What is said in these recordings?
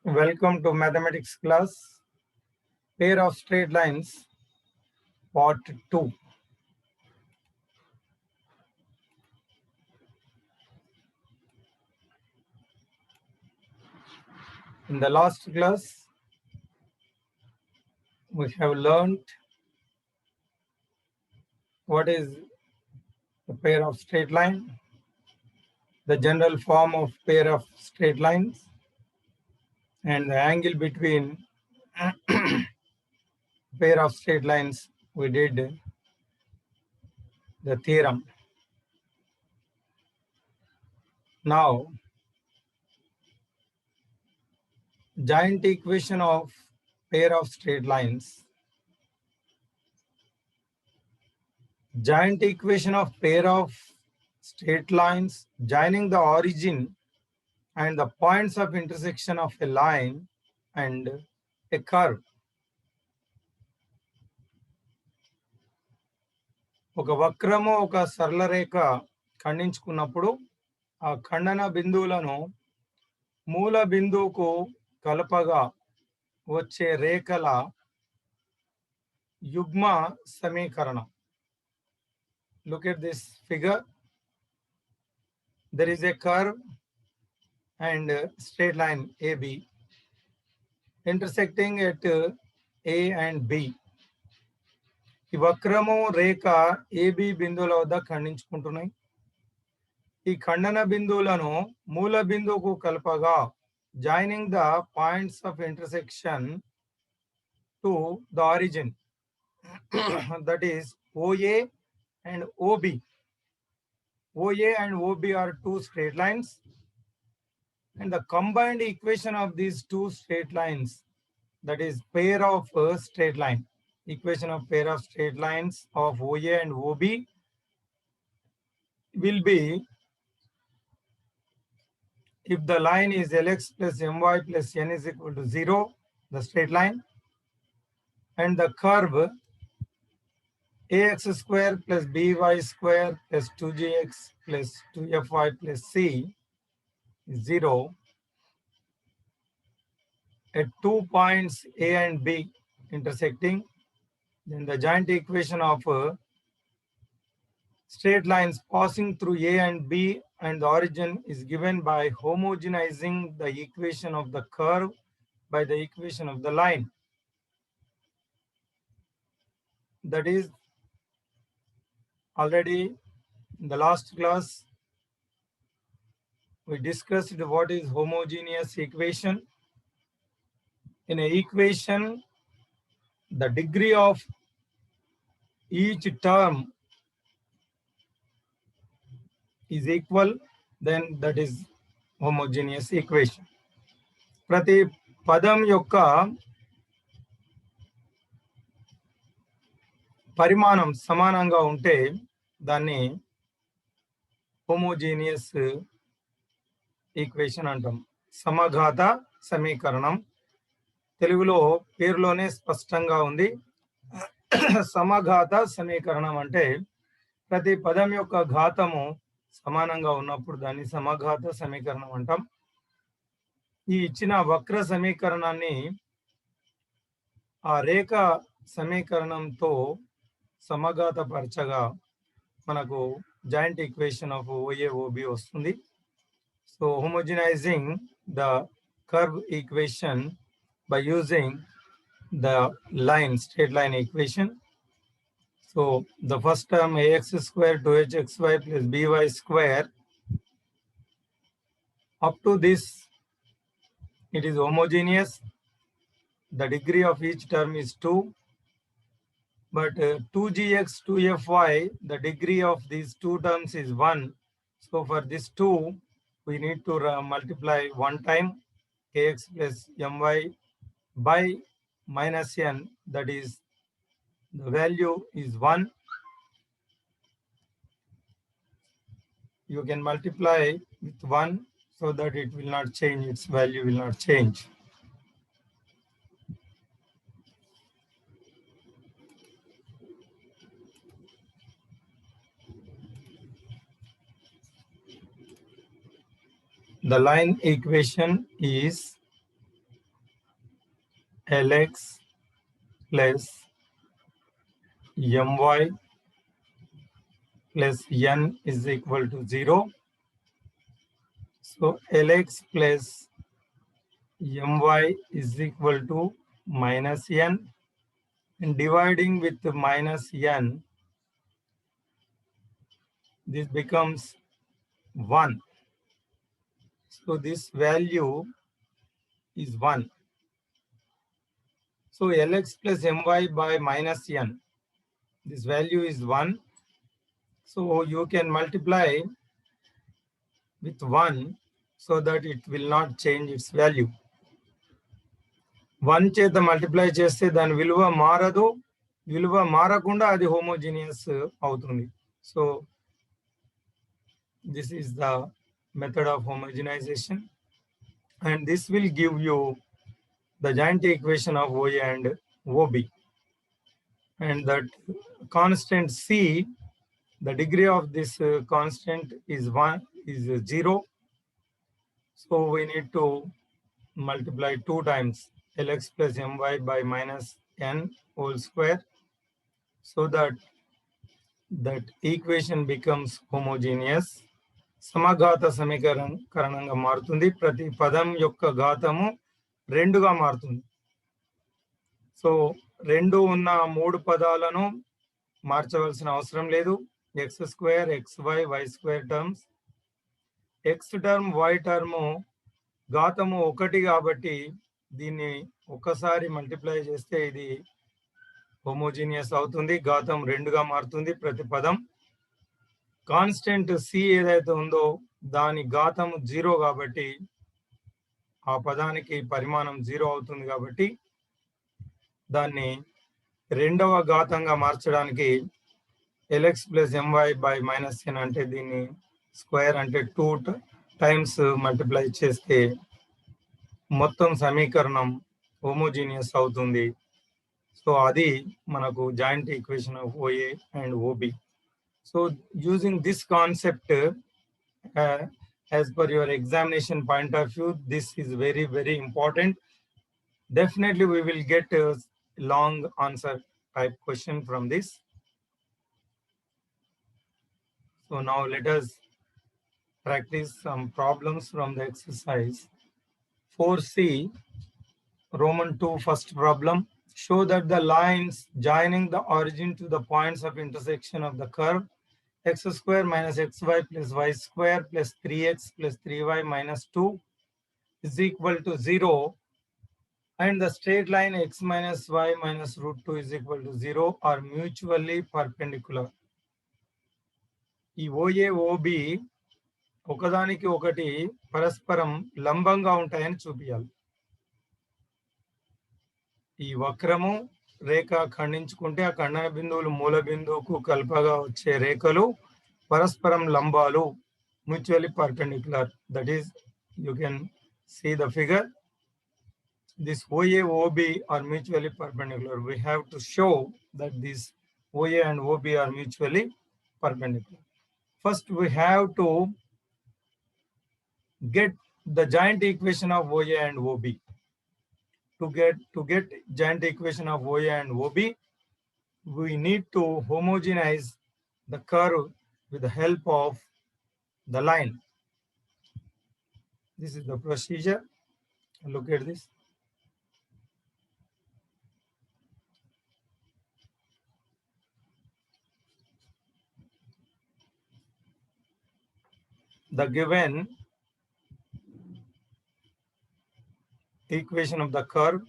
Welcome to mathematics class, pair of straight lines, part 2. In the last class, we have learned what is a pair of straight line, the general form of pair of straight lines, and the angle between pair of straight lines. We did the theorem. Now, joint equation of pair of straight lines. Joint equation of pair of straight lines joining the origin and the points of intersection of a line and a curve. ఒక వక్రము ఒక సరళ రేఖ ఖండించుకున్నప్పుడు ఆ ఖండన బిందువులను మూల బిందువుకు కలపగా వచ్చే రేఖల యుగ్మ సమీకరణం. Look at this figure. There is a curve and straight line AB intersecting at A and B. ఈ వక్రము రేఖ AB బిందువుల వద్ద ఖండించుకుంటున్నాయి. ఈ ఖండన బిందువులను మూల బిందువుకు కలపగా joining the points of intersection to the origin that is OA and OB. OA and OB are two straight lines, and the combined equation of these two straight lines, that is pair of straight line, equation of pair of straight lines of OA and OB will be if the line is Lx plus My plus N is equal to 0, the straight line, and the curve ax square plus by square plus 2gx plus 2fy plus c is 0 at 2 points A and B intersecting, then the joint equation of straight lines passing through A and B and the origin is given by homogenizing the equation of the curve by the equation of the line. That is already in the last class we discussed what is homogeneous equation. In an equation, the degree of each term is equal, then that is homogeneous equation. ప్రతి పదం యొక్క పరిమాణం సమానంగా ఉంటే దాన్ని homogeneous equation అంటాం. సమఘాత సమీకరణం తెలుగులో పేరులోనే స్పష్టంగా ఉంది. సమఘాత సమీకరణం అంటే ప్రతి పదం యొక్క ఘాతము సమానంగా ఉన్నప్పుడు దాన్ని సమఘాత సమీకరణం అంటాం. ఈ ఇచ్చిన వక్ర సమీకరణాన్ని ఆ రేఖ సమీకరణంతో సమఘాతపరచగా మనకు joint equation of OA OB వస్తుంది. So homogenizing the curve equation by using the line straight line equation. So the first term ax square 2hxy plus by square, up to this it is homogeneous. The degree of each term is 2, but 2gx 2fy, the degree of these two terms is 1. So for this 2 we need to multiply one time kx plus my by minus n, that is the value is 1. You can multiply with 1 so that it will not change, its value will not change. The line equation is Lx plus My plus n is equal to 0. So Lx plus My is equal to minus n, and dividing with minus n, this becomes 1. So this value is 1. So Lx plus My by minus n, this value is 1. So you can multiply with 1 so that it will not change its value. 1 చేత multiply చేస్తే దాని విలువ మారదు, విలువ మారకుండా అది homogeneous అవుతుంది. So this is the method of homogenization, and this will give you the joint equation of OA and OB. And that constant C, the degree of this constant is 0. So we need to multiply 2 times Lx plus My by minus n whole square, so that equation becomes homogeneous. సమఘాత సమీకరణంగా మారుతుంది. ప్రతి పదం యొక్క ఘాతము 2గా మారుతుంది. So 2 ఉన్న 3 పదాలను మార్చవలసిన అవసరం లేదు. x square, xy, y square terms, x term, y term ఘాతము 1 కాబట్టి దీన్ని ఒకసారి మల్టిప్లై చేస్తే ఇది హోమోజీనియస్ అవుతుంది. ఘాతం 2గా మారుతుంది ప్రతి పదం. కాన్స్టెంట్ సి ఏదైతే ఉందో దాని ఘాతం 0 కాబట్టి ఆ పదానికి పరిమాణం 0 అవుతుంది. కాబట్టి దాన్ని 2వ ఘాతంగా మార్చడానికి Lx plus My by minus n అంటే దీన్ని స్క్వేర్ అంటే 2 టైమ్స్ మల్టిప్లై చేస్తే మొత్తం సమీకరణం హోమోజీనియస్ అవుతుంది. సో అది మనకు joint equation of OA and OB. So using this concept, as per your examination point of view, this is very, very important. Definitely we will get a long answer type question from this. So now let us practice some problems from the exercise 4C, Roman 2, first problem. Show that the lines joining the origin to the points of intersection of the curve x square minus xy plus y square plus 3x plus 3y minus 2 is equal to 0, and the straight line x minus y minus root 2 is equal to 0 are mutually perpendicular. ఈ OA OB ఒకదానికి ఒకటి పరస్పరం లంబంగా ఉంటాయని చూపించాలి. ఈ వక్రము రేఖ ఖండించుకుంటే ఆ ఖండన బిందువులు మూల బిందువుకు కల్పగా వచ్చే రేఖలు పరస్పరం లంబాలు, mutually perpendicular. That is, you can see the figure. This OA OB are mutually perpendicular. We have to show that these OA and OB are mutually perpendicular. First we have to get the joint equation of OA and OB. To get joint equation of OA and OB, we need to homogenize the curve with the help of the line. This is the procedure. Look at this. The given equation of the curve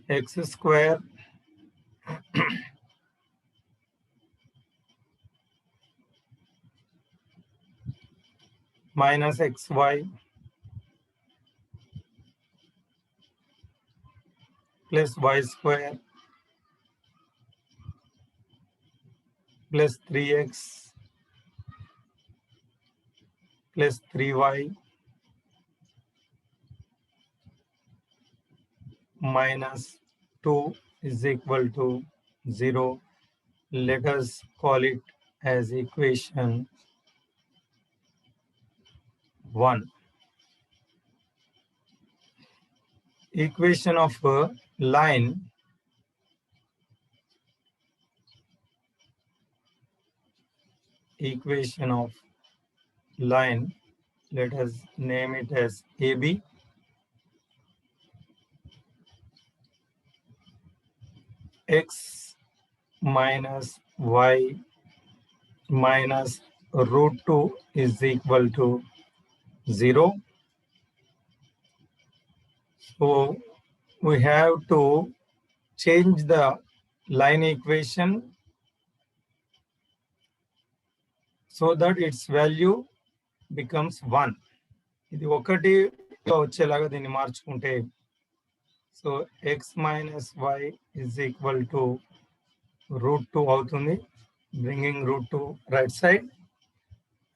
x square minus xy plus y square plus 3x plus 3y minus 2 is equal to 0. Let us call it as equation 1. Equation of a line let us name it as AB. X minus y minus root 2 is equal to 0. So we have to change the line equation so that its value becomes 1. ఇది ఒకటి వచ్చేలాగా దీన్ని మార్చుకుంటే so x minus y is equal to root 2 అవుతుంది, bringing root 2 right side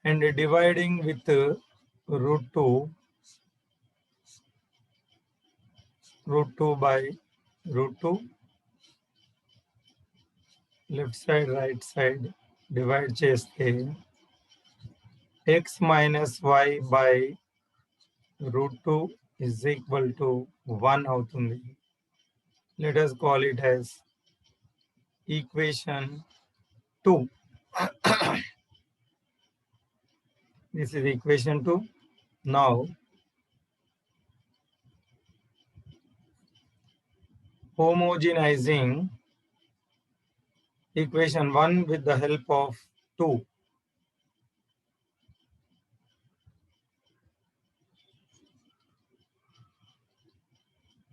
and dividing with root 2 by root 2, left side right side divide చేస్తే x minus y by root 2 is equal to 1 అవుతుంది. Let us call it as equation 2. This is equation 2. Now homogenizing equation 1 with the help of 2.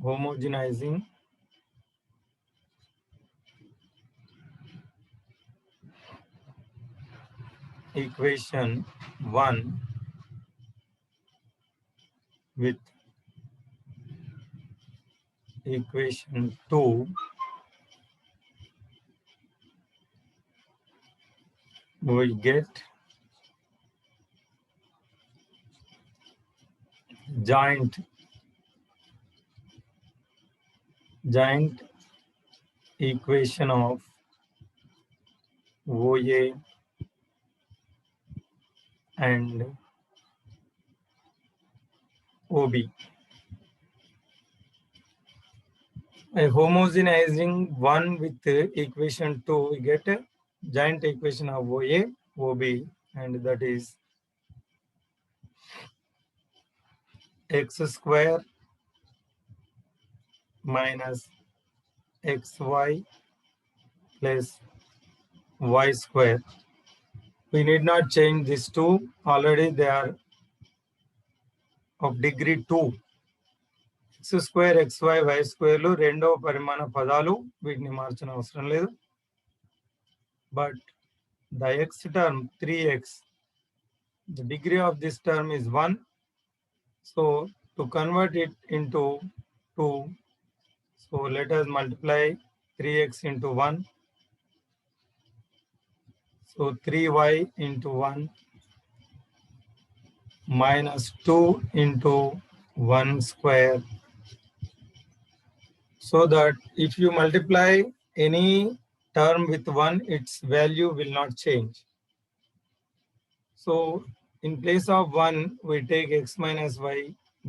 Homogenizing equation 1 with equation 2, we get joint equation of OA and OB. By homogenizing 1 with equation 2, we get a joint equation of OA, OB, and that is x square minus xy plus y square. We need not change these two. Already they are of degree 2. x square, xy, y square లు రెండవ పరిమాణ పదాలు, వీటిని మార్చిన అవసరం లేదు. But the x term 3x, the degree of this term is 1. So to convert it into 2, so let us multiply 3x into 1. So 3y into 1 minus 2 into 1 square. So that if you multiply any term with 1, its value will not change. So in place of 1, we take x minus y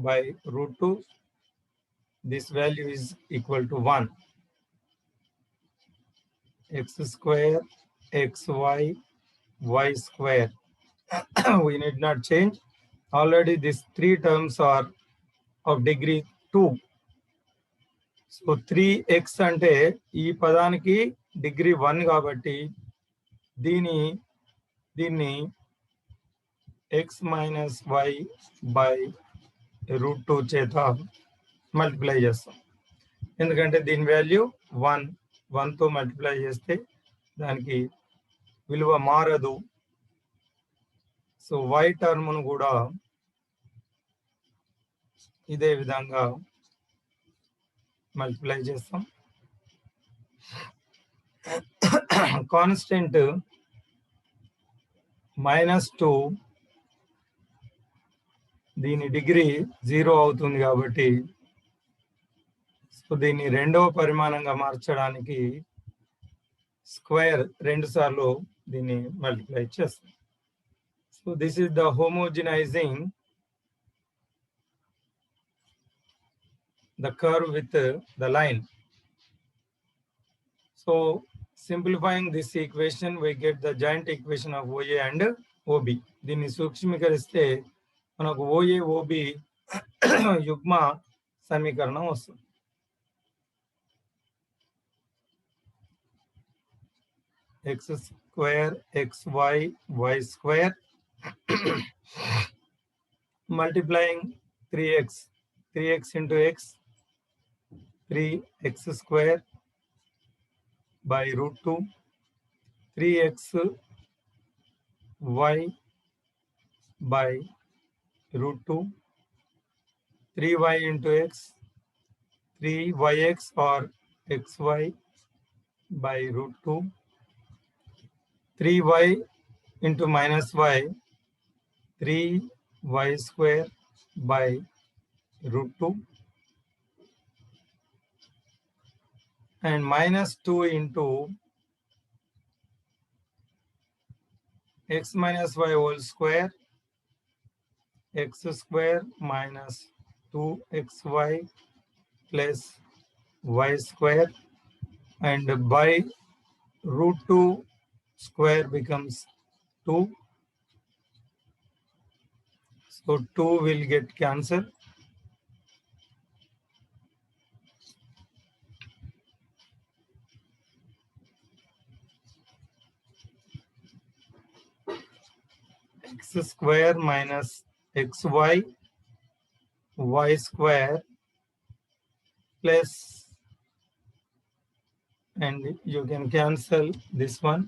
by root 2. This value is equal to 1. X square, xy, y square. We need not change. Already these 3 terms are of degree 2. So 3x అంటే ఈ పదానికి degree 1 కాబట్టి దీన్ని x minus y by root 2 చేత multiply చేస్తాం. ఎందుకంటే దీని value 1తో multiply చేస్తే దానికి విలువ మారదు. సో y టర్మ్ను కూడా ఇదే విధంగా మల్టిప్లై చేస్తాం. కాన్స్టెంట్ -2 దీని డిగ్రీ 0 అవుతుంది కాబట్టి సో దీన్ని రెండవ పరిమాణంగా మార్చడానికి స్క్వేర్ 2 సార్లు దీన్ని మల్టిప్లై చేస్తాం. So this is the homogenizing the curve with the line. So simplifying this equation, we get the joint equation of OA and OB. దీన్ని సూక్ష్మీకరిస్తే మనకు OA OB యుగ్మ సమీకరణం వస్తుంది. X square xy y square multiplying 3x into x, 3x square by root 2, 3x y by root 2, 3y into x, 3yx or xy by root 2, 3y into minus y, 3y square by root 2, and minus 2 into x minus y whole square, x square minus 2xy plus y square, and by root 2 square becomes 2. So 2 will get cancelled. X square minus xy y square plus, and you can cancel this one,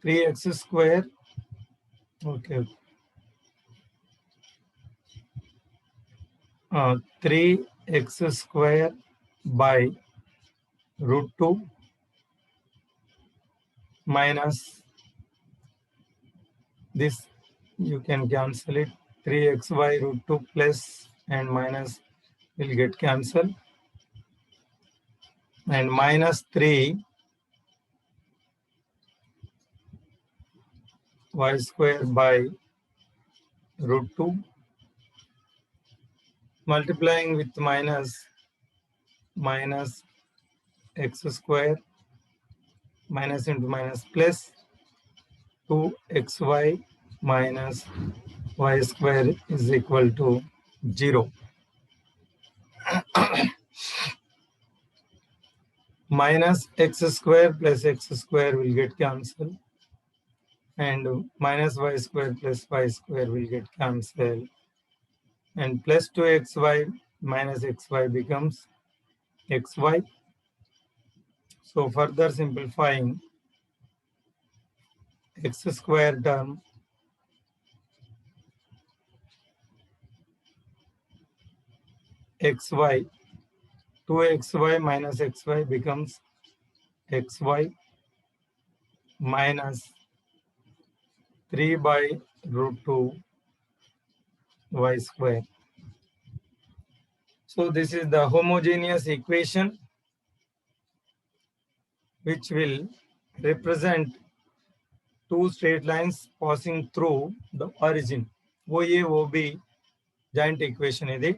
three x square, okay, 3x square by root 2 minus this, you can cancel it, 3xy root 2 plus and minus will get cancelled, and minus 3 y square by root 2 multiplying with minus x square minus into minus plus 2xy minus y square is equal to 0. Minus x square plus x square will get cancelled, and minus y square plus y square will get cancelled, and plus 2xy minus xy becomes xy. So further simplifying, x square term xy, 2xy minus xy becomes xy minus 3 by root 2 y square. So this is the homogeneous equation which will represent two straight lines passing through the origin. OA OB joint equation idi.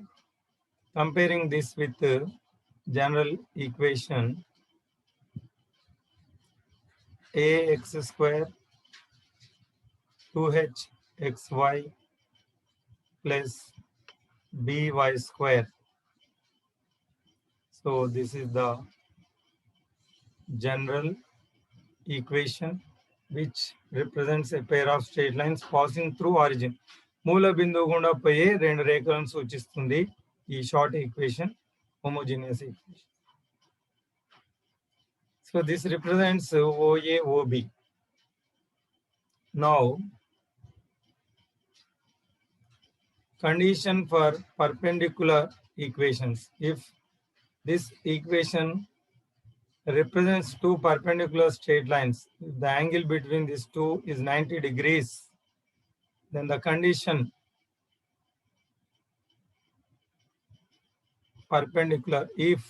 Comparing this with the general equation ax square 2hxy plus by square. So this is the general equation which represents a pair of straight lines passing through origin. మూల బిందువు గుండా పోయే రెండు రేఖలను సూచిస్తుంది ఈ short equation, homogeneous equation. So this represents OA OB. Now condition for perpendicular equations. If this equation represents two perpendicular straight lines, if the angle between these two is 90 degrees, then the condition perpendicular, if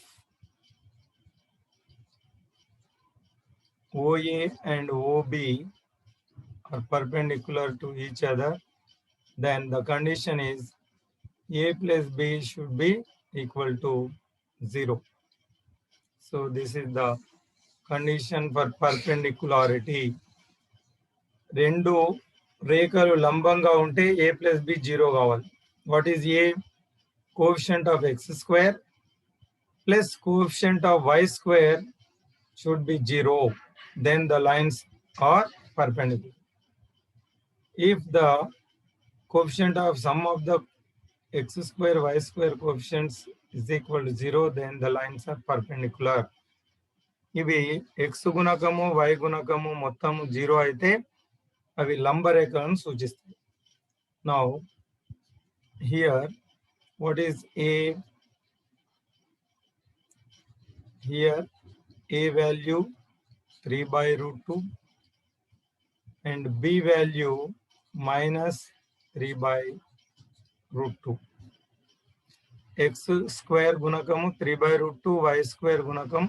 OA and OB are perpendicular to each other, then the condition is A plus B should be equal to 0. So this is the condition for perpendicularity. రెండు రేఖలు లంబంగా ఉంటే A plus B 0 కావాలి. What is A? Coefficient of x square plus coefficient of y square should be 0. Then the lines are perpendicular. If the coefficient of sum of the x square y square coefficients is equal to 0, then the lines are perpendicular. ఇవి x గుణకము y గుణకము మొత్తం 0 అయితే అవి లంబ రేఖలను సూచిస్తాయి. Now here what is A? Here A value 3 by root 2 and B value minus 3 by root 2. X square gunakamu 3 by root 2, y square gunakam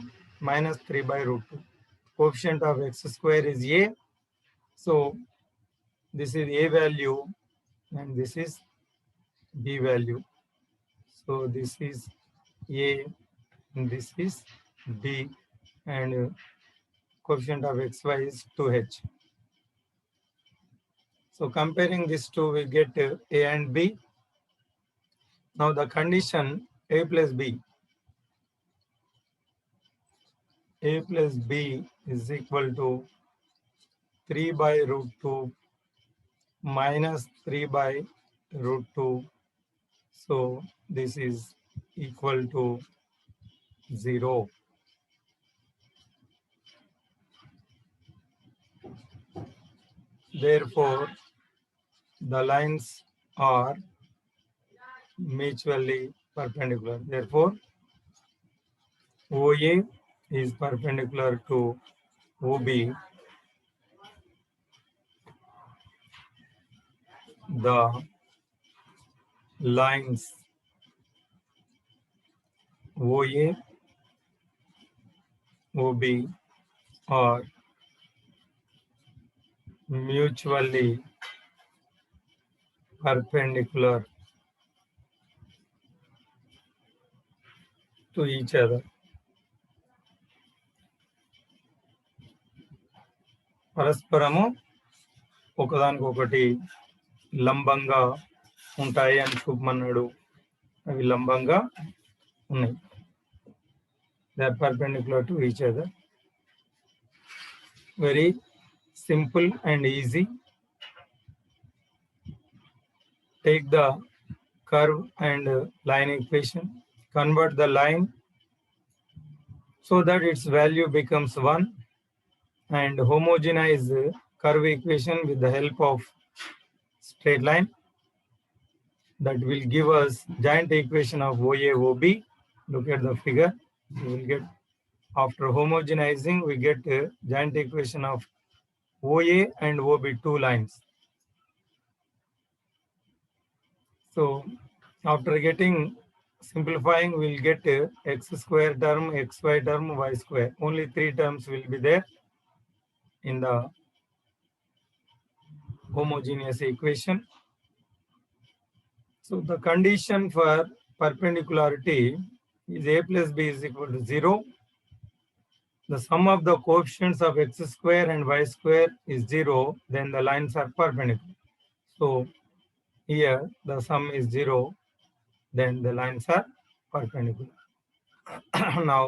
minus 3 by root 2. Coefficient of x square is A. So this is A value and this is B value. So this is A and this is B, and coefficient of xy is 2h. So comparing these two, we get A and B. Now the condition A plus B. A plus B is equal to 3 by root 2 minus 3 by root 2. So this is equal to 0. Therefore, the lines are mutually perpendicular. Therefore, OA is perpendicular to OB. The lines OA, OB are mutually perpendicular to each other. పరస్పరము ఒకదానికొకటి లంబంగా ఉంటాయి అని చూపమన్నాడు. అవి లంబంగా ఉన్నాయి. They are perpendicular to each other. Very simple and easy. Take the curve and line equation, convert the line so that its value becomes 1, and homogenize the curve equation with the help of straight line. That will give us joint equation of OA OB. Look at the figure. We will get, after homogenizing, we get a joint equation of OA and OB, two lines. So after getting simplifying, we'll get x square term, xy term, y square. Only 3 terms will be there in the homogeneous equation. So the condition for perpendicularity is A plus B is equal to 0. The sum of the coefficients of x square and y square is 0, then the lines are perpendicular. So here the sum is 0, then the lines are perpendicular. Now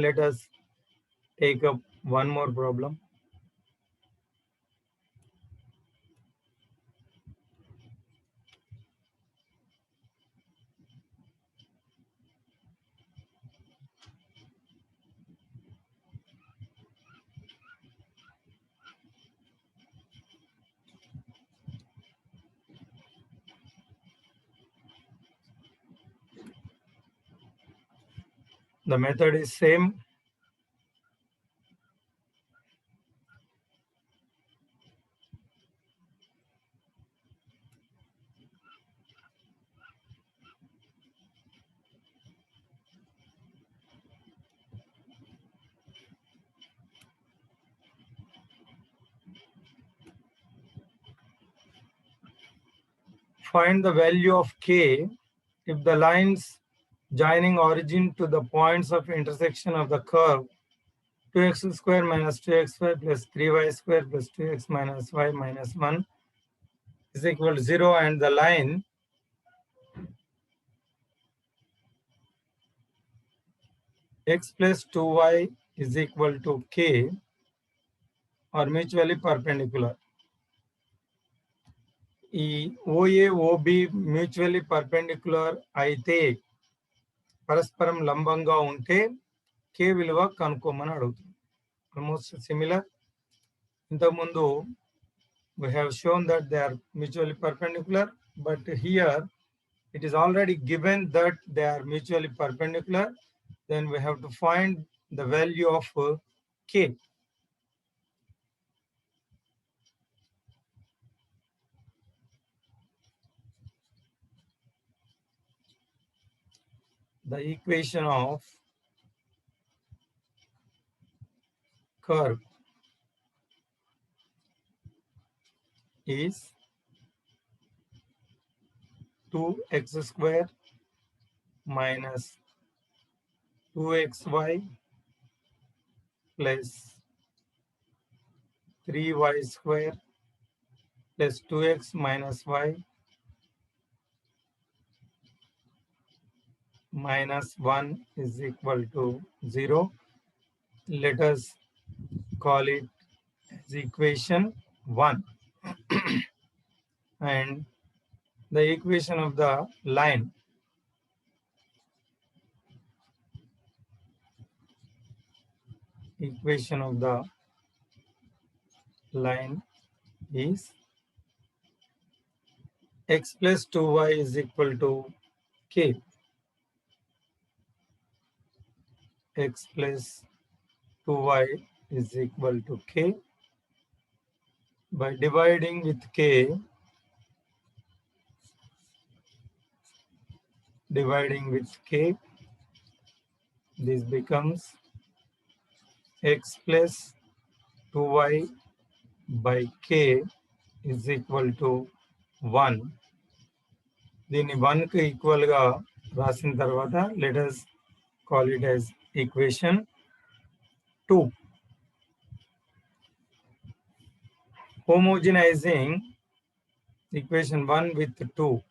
let us take up one more problem. The method is same. find the value of k if the lines joining origin to the points of intersection of the curve 2x square minus 2xy plus 3y square plus 2x minus y minus 1 is equal to 0, and the line x plus 2y is equal to k are mutually perpendicular. ఈ OA OB mutually perpendicular అయితే పరస్పరం లంబంగా ఉంటే k విలువ కనుక్కోమని అడుగుతుంది. Almost similar. ఇంతకుముందు we have shown that they are mutually perpendicular, but here it is already given that they are mutually perpendicular. Then we have to find the value of k. The equation of curve is 2x square minus 2xy plus 3y square plus 2x minus y minus 1 is equal to 0. Let us call it as equation 1. And the equation of the line is x plus 2y is equal to k. X plus 2y is equal to k. By dividing with k, this becomes x plus 2y by k is equal to 1. దీన్ని 1 కి equal గా రాసిన తర్వాత let us call it as equation 2. Homogenizing equation 1 with 2.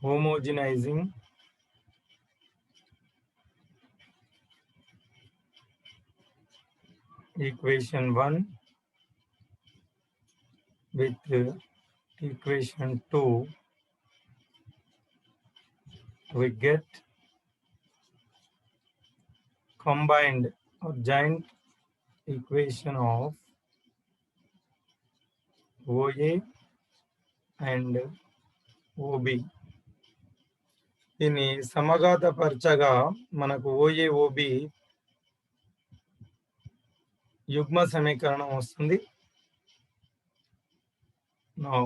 Homogenizing equation 1 with equation 2, we get combined or joint equation of OA and OB. దీన్ని సమఘాతపరచగా మనకు OA OB యుగ్మ సమీకరణం వస్తుంది. Now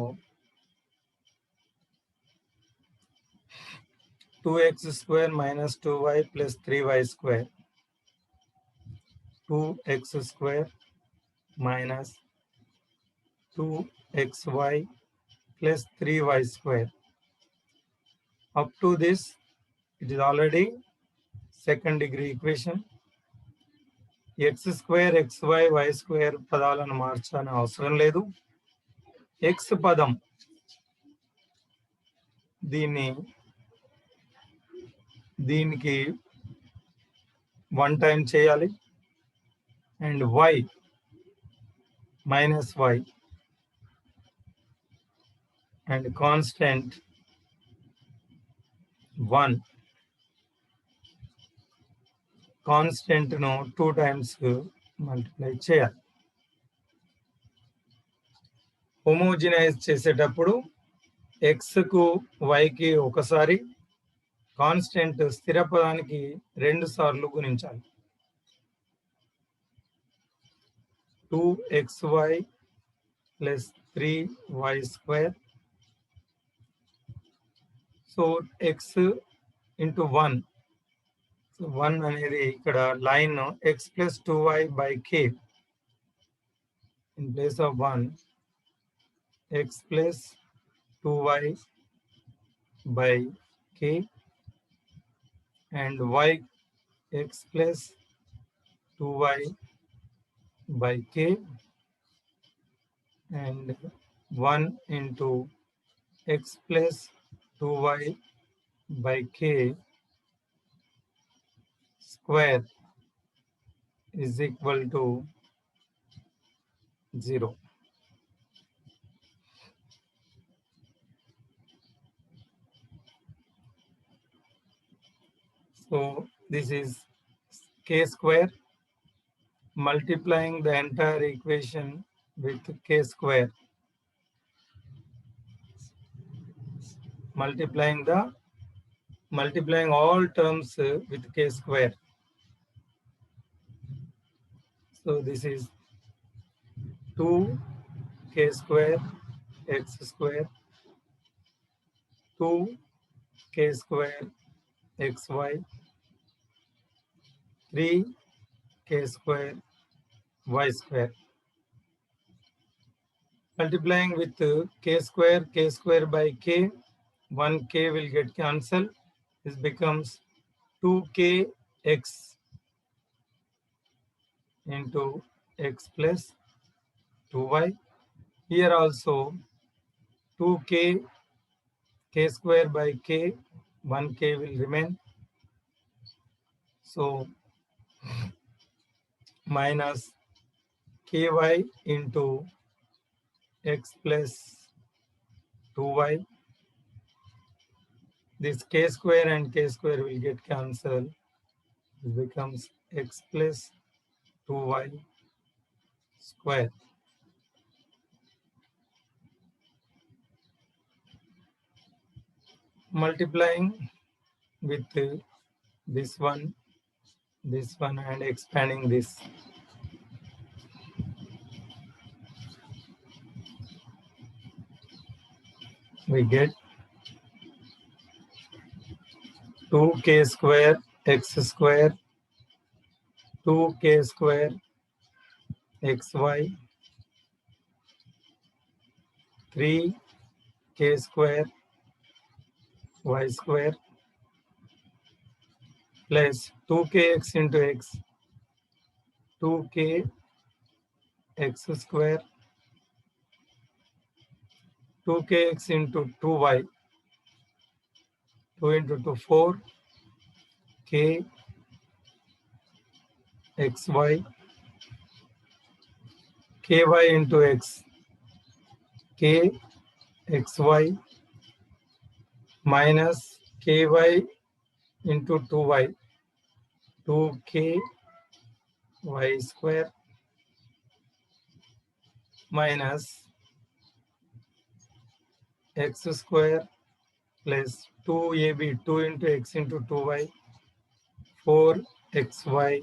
2x square minus 2y plus 3y square. 2x square minus 2xy plus 3y square. Up to this, it is already second degree equation. x square xy y square పదాలను మార్చాల్సిన అవసరం లేదు. x పదం దీనికి 1 time చేయాలి, and y minus y and constant 1. Constant ను 2 times multiply చేయాలి. Homogenise చేసేటప్పుడు x కు y కి ఒకసారి, కాన్స్టెంట్ స్థిర పదానికి 2 సార్లు గుణించాలి. 2xy plus 3y square. So x into 1 So 1 అనేది ఇక్కడ line x plus 2y by k. In place of 1, x plus 2y by k and y x plus 2y by k and 1 into x plus 2y by k square is equal to 0. So this is k square multiplying the entire equation with k square, multiplying all terms with k square. So this is 2k square x square 2k square xy 3k square y square. Multiplying with k square by k, 1k will get cancelled. This becomes 2kx into x plus 2y. Here also 2k, k square by k, 1k will remain. So minus ky into x plus 2y. This k square and k square will get cancelled. It becomes x plus 2y square. Multiplying with this one and expanding this. We get 2k square x square 2k square xy 3k square y square plus 2kx into x 2k x square 2kx into 2y 2 into 2 4 k xy ky into x k xy minus ky into 2y 2k y square minus x square plus 2ab 2 into x into 2y 4xy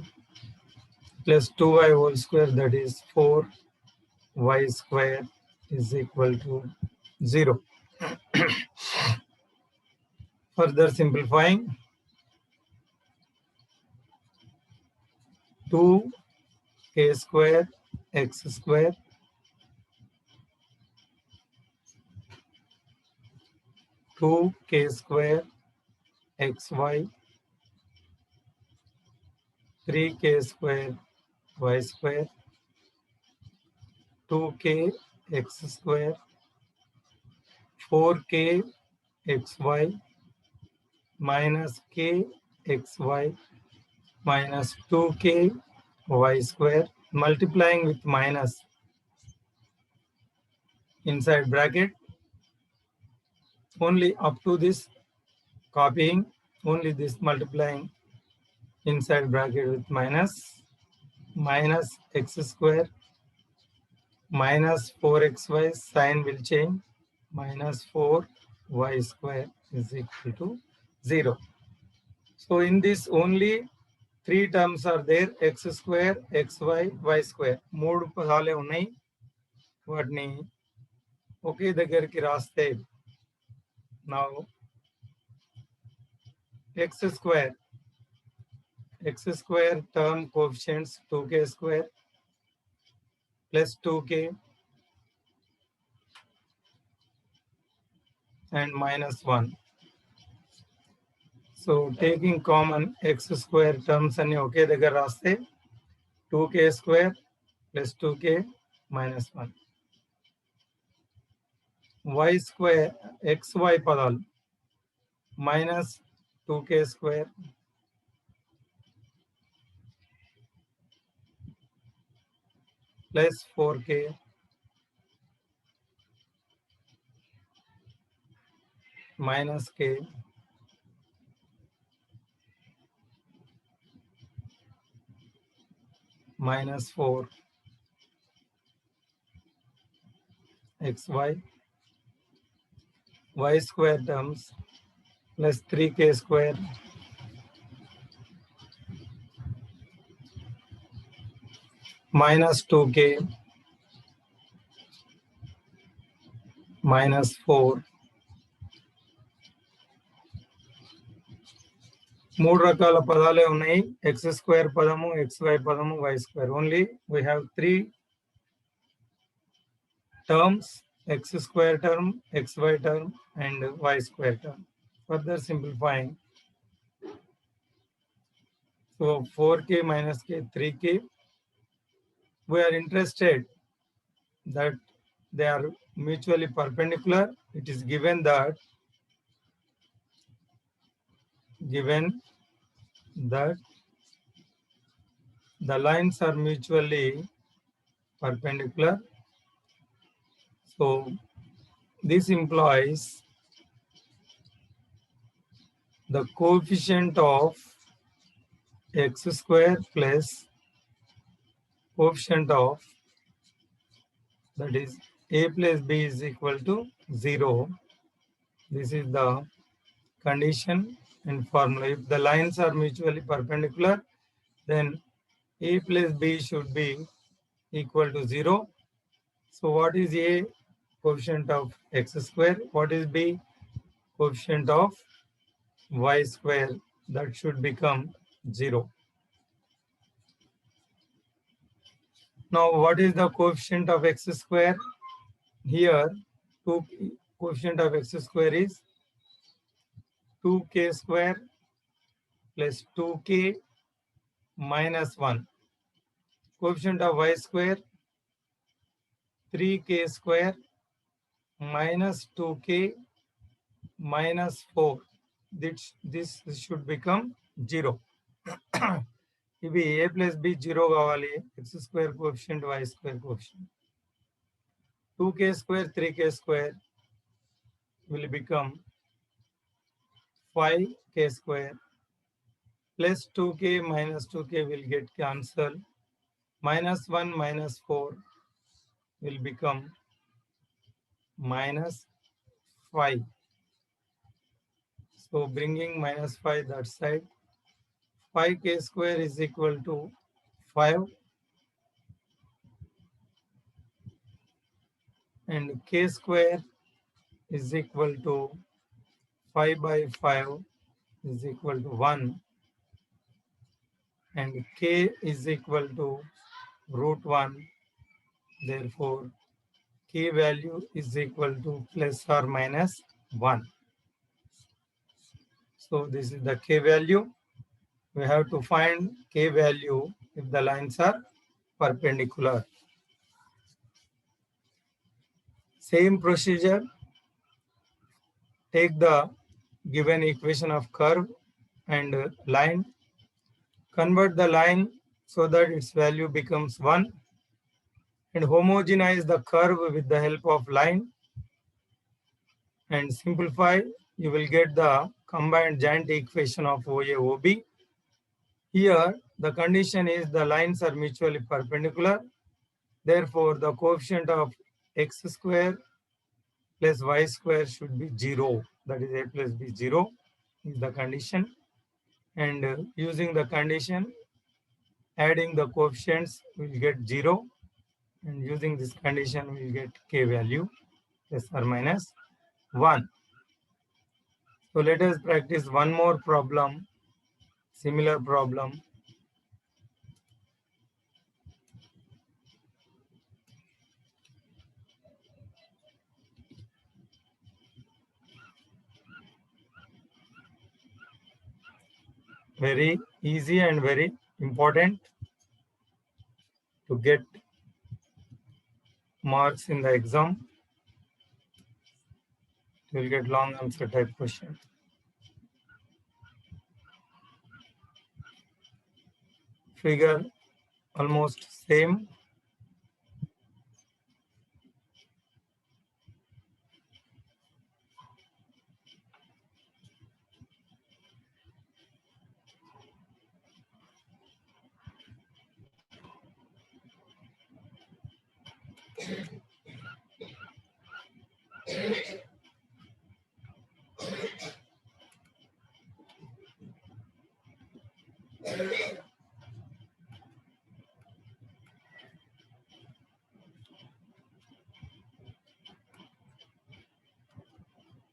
plus 2y whole square, that is 4y square is equal to 0. Further simplifying, 2k square x square 2k square xy 3k square y square 2k x square 4k xy minus k xy minus 2k y square, multiplying with minus inside bracket. Only up to this copying, only this multiplying inside bracket with minus x square minus 4xy, sign will change, minus 4y square is equal to 0. So in this only 3 terms are there, x square, xy, y square. 3 పదాలే ఉన్నాయి. వాటిని ఒకే దగ్గరికి రాస్తే now x square x square term coefficients 2k square plus 2k and minus 1. So taking common x square terms and okay దగ్గర రాస్తే 2k square plus 2k minus 1. y square xy పదాలు minus 2k square plus 4k minus k minus 4 xy y square terms plus 3k square minus 2k minus 4. మూడు రకాల పదాలే ఉన్నాయి x square పదము xy పదము y square. Only we have 3 terms, x square term, xy term and y square term. Further simplifying, so 4k minus k 3k, we are interested that they are mutually perpendicular. It is given that the lines are mutually perpendicular. So this implies the coefficient of x square plus coefficient of, that is a plus b is equal to 0. This is the condition and formula. If the lines are mutually perpendicular, then a plus b should be equal to 0. So what is a? Coefficient of x square. What is b? Coefficient of y square. That should become 0. Now what is the coefficient of x square? Here coefficient of x square is 2k square plus 2k minus 1. Coefficient of y square 3k square minus 2k minus 4. This should become 0. ఇవి a plus b 0 కావాలి. x square coefficient, y square coefficient. 2k square 3k square will become 5k square plus 2k minus 2k will get cancelled. Minus 1 minus 4 will become minus 5. So bringing minus 5 that side, 5k square is equal to 5 and k square is equal to 5 by 5 is equal to 1 and k is equal to root 1. Therefore, k value is equal to plus or minus 1. So this is the k value. We have to find k value if the lines are perpendicular. Same procedure. Take the given equation of curve and line. Convert the line so that its value becomes 1 and homogenize the curve with the help of line and simplify. You will get the combined giant equation of OA OB. Here the condition is the lines are mutually perpendicular. Therefore, the coefficient of x square plus y square should be 0. That is a plus b 0 is the condition. And using the condition, adding the coefficients, we will get 0. And using this condition, we will get k value plus or minus 1. So let us practice one more problem, similar problem. Very easy and very important to get marks in the exam. You will get long answer type question. Figure almost same.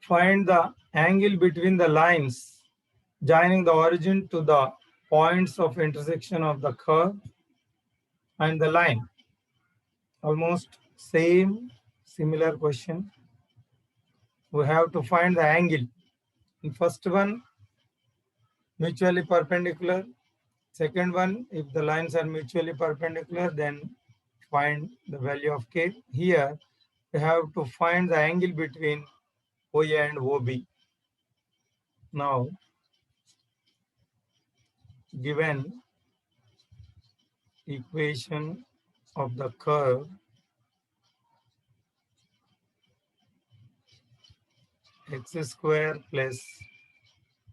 Find the angle between the lines joining the origin to the points of intersection of the curve and the line. Almost same, similar question. We have to find the angle. In first one, mutually perpendicular. Second one, if the lines are mutually perpendicular, then find the value of k. Here, we have to find the angle between OA and OB. Now, given equation of the curve x square plus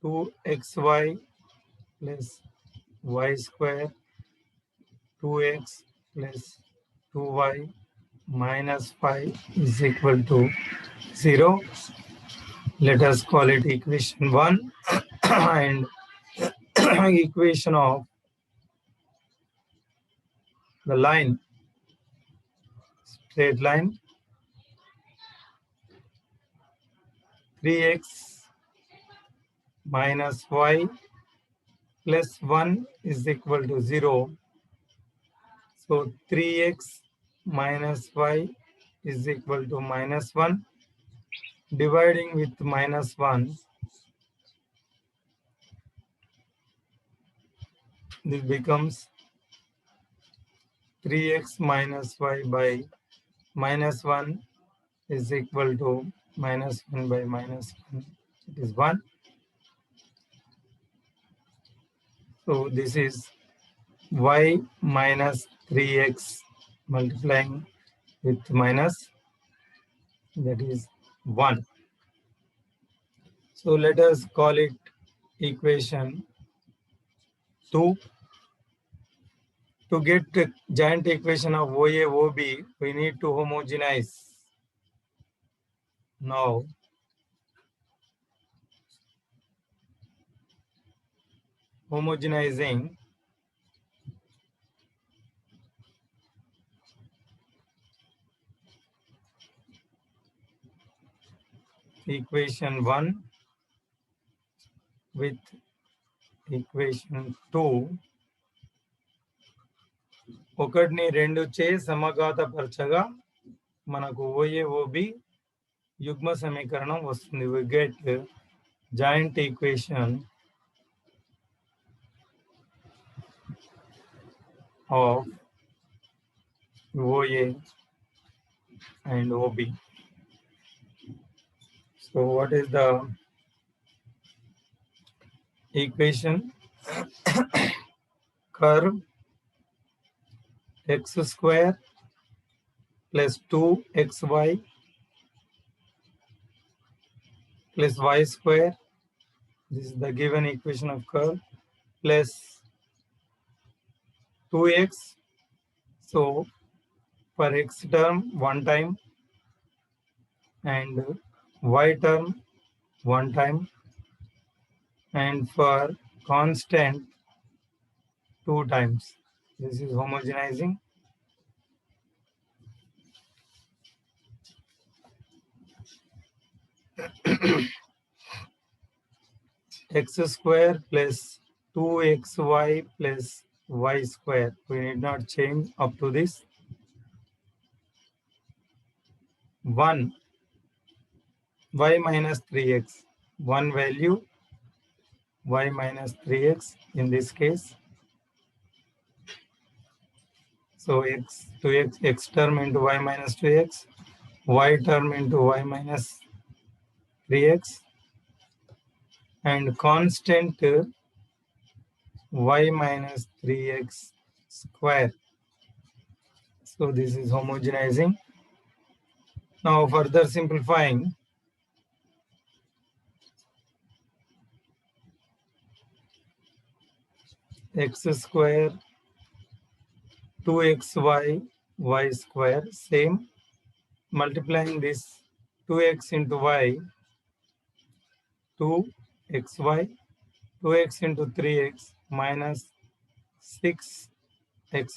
2xy plus y square 2x plus 2y minus 5 is equal to 0. Let us call it equation 1 and equation of the line, straight line, 3x minus y plus 1 is equal to 0. So 3x minus y is equal to minus 1. Dividing with minus 1, this becomes 3x minus y by minus 1 is equal to minus 1 by minus 1. It is 1. So this is y minus 3x multiplying with minus, that is 1. So let us call it equation 2. To get the joint equation of OA, OB, we need to homogenize. Now, homogenizing equation 1 with equation 2, ఒకటిని రెండు చే సమఘాతపరచగా మనకు OA OB యుగ్మ సమీకరణం వస్తుంది. We get joint equation of OA and OB. So what is the equation? Curve x square plus 2xy plus y square, this is the given equation of curve, plus 2x. So for x term one time and y term one time, and for constant 2 times. This is homogenizing. X square plus 2xy plus y square. We need not change up to this. 1 y minus 3x. One value y minus 3x in this case. So x 2x, x term into y minus 2x, y term into y minus 3x, and constant y minus 3x square. So this is homogenizing. Now further simplifying, x square 2xy y square, same, multiplying this 2x into y, 2xy, 2x into 3x minus 6x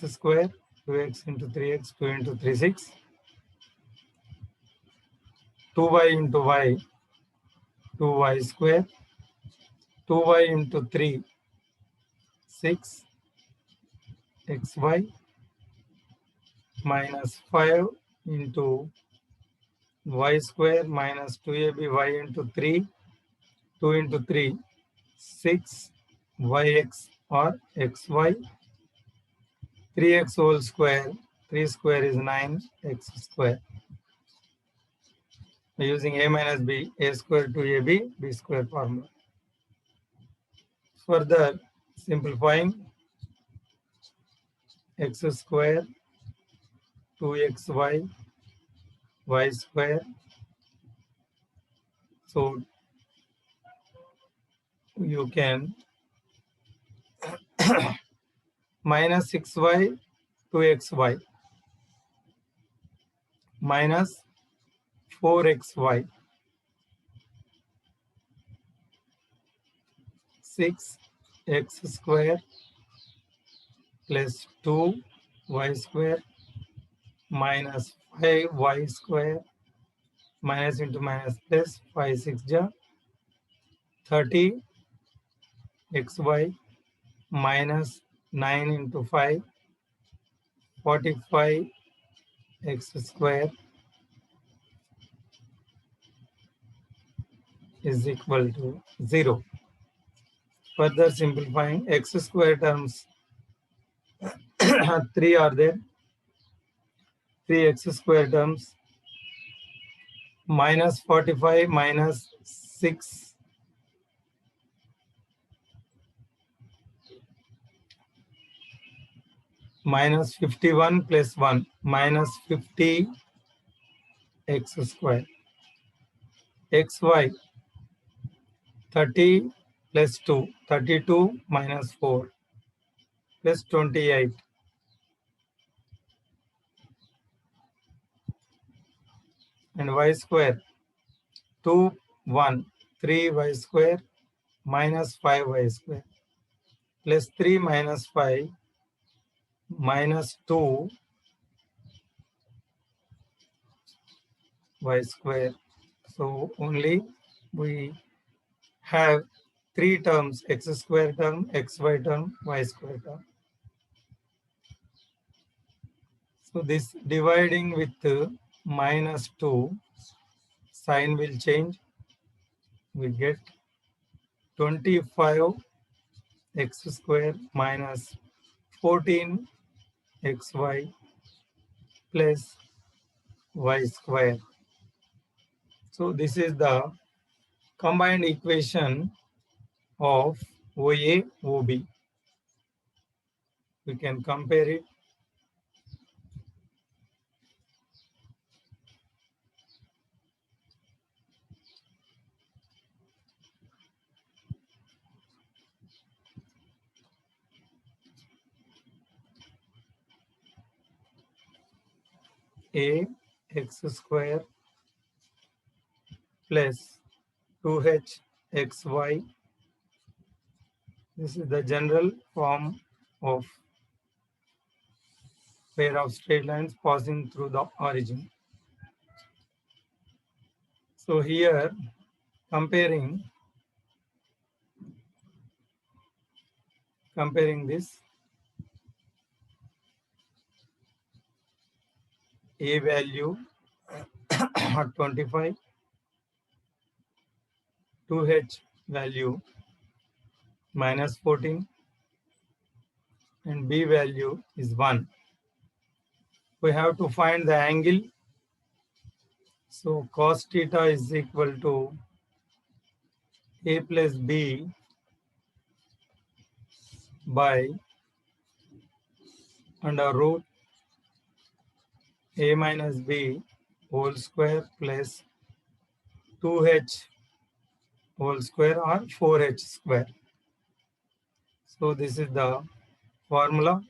square, 2x into 3x, 2 into 3, 6, 2y into y, 2y square, 2y into 3, 6 xy minus 5 into y square minus 2ab y into 3, 2 into 3, 6 yx or xy, 3x whole square, 3 square is 9x square. Using a minus b, a square to ab, b square formula. Further simplifying, x square 2xy y square. So you can minus 6y 2xy minus 4xy 6x square plus 2y square minus 5y square minus into minus plus 5 6 ja 30 xy minus 9 into 5 45 x square is equal to 0. Further simplifying, x square terms 3 are there, 3x square terms minus 45 minus 6 minus 51 plus 1 minus 50 x square, xy 30 plus 2, 32 minus 4 plus 28, and y square 2 1 3y square minus 5y square plus 3 minus 5 minus 2 y square. So only we have 3 terms, x square term, xy term, y square term. So this dividing with minus 2, sign will change. We get 25 x square minus 14 xy plus y square. So this is the combined equation of OA, OB. We can compare it. A x square plus 2h xy. This is the general form of pair of straight lines passing through the origin. So here comparing this, A value 25, 2h value minus 14 and B value is 1. We have to find the angle. So cos theta is equal to A plus B by under root A minus B whole square plus 2h whole square or 4h square. So this is the formula.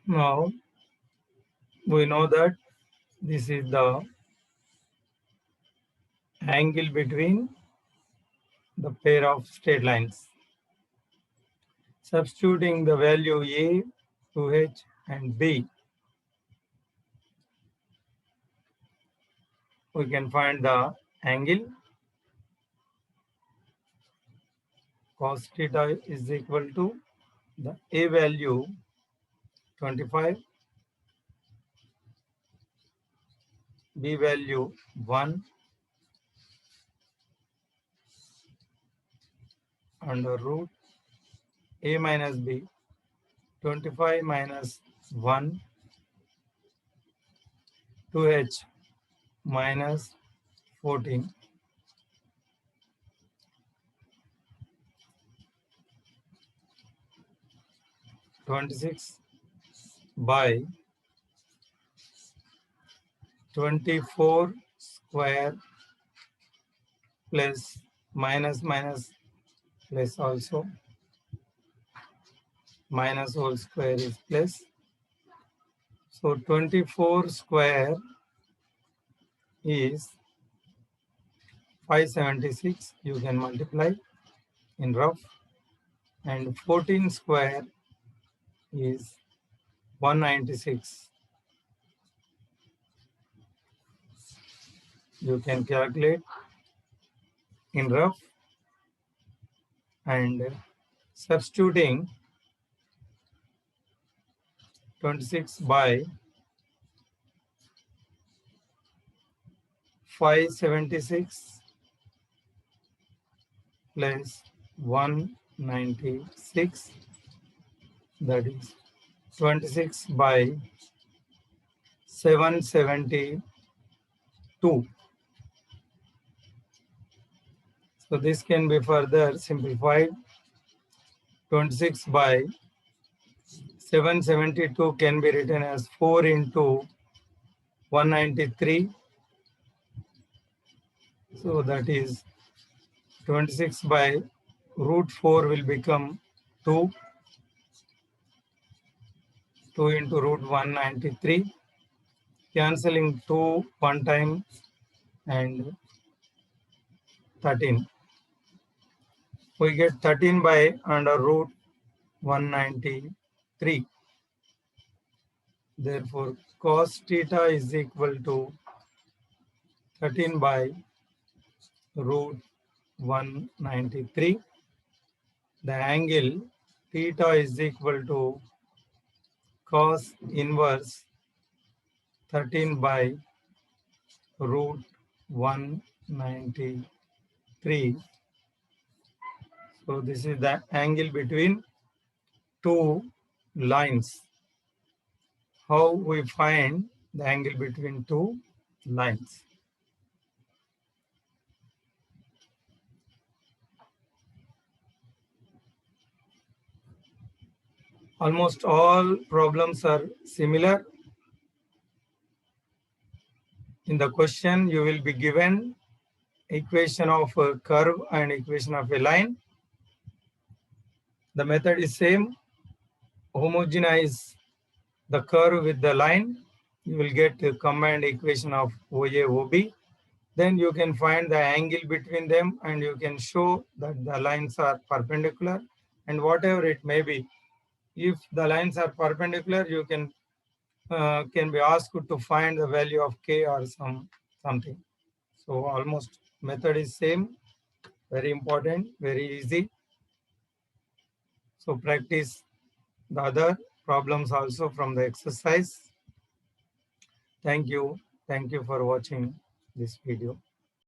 Now we know that this is the angle between the pair of straight lines. Substituting the value A, 2h and B, we can find the angle. Cos theta is equal to the A value 25, B value 1 under root A minus B 25 minus 1 2h minus 14 26 by 24 square plus minus plus also minus whole square is plus. So 24 square is 576. You can multiply in rough. And 14 square is 196. You can calculate in rough and substituting 26 by 576 plus 196, that is 26 by 772. So this can be further simplified. 26 by 772 can be written as 4 into 193. So that is 26 by root 4 will become 2. 2 into root 193. Cancelling 2 one time and 13. We get 13 by under root 193. Therefore, cos theta is equal to 13 by root 193. The angle theta is equal to cos inverse 13 by root 193. 93. So this is the angle between two lines. How we find the angle between two lines? Almost all problems are similar. In the question, you will be given equation of a curve and equation of a line. The method is same. Homogenize the curve with the line. You will get a combined equation of OA, OB. Then you can find the angle between them and you can show that the lines are perpendicular and whatever it may be. If the lines are perpendicular, you can be asked to find the value of K or something. So almost method is same, very important, very easy. So practice the other problems also from the exercise. Thank you. Thank you for watching this video.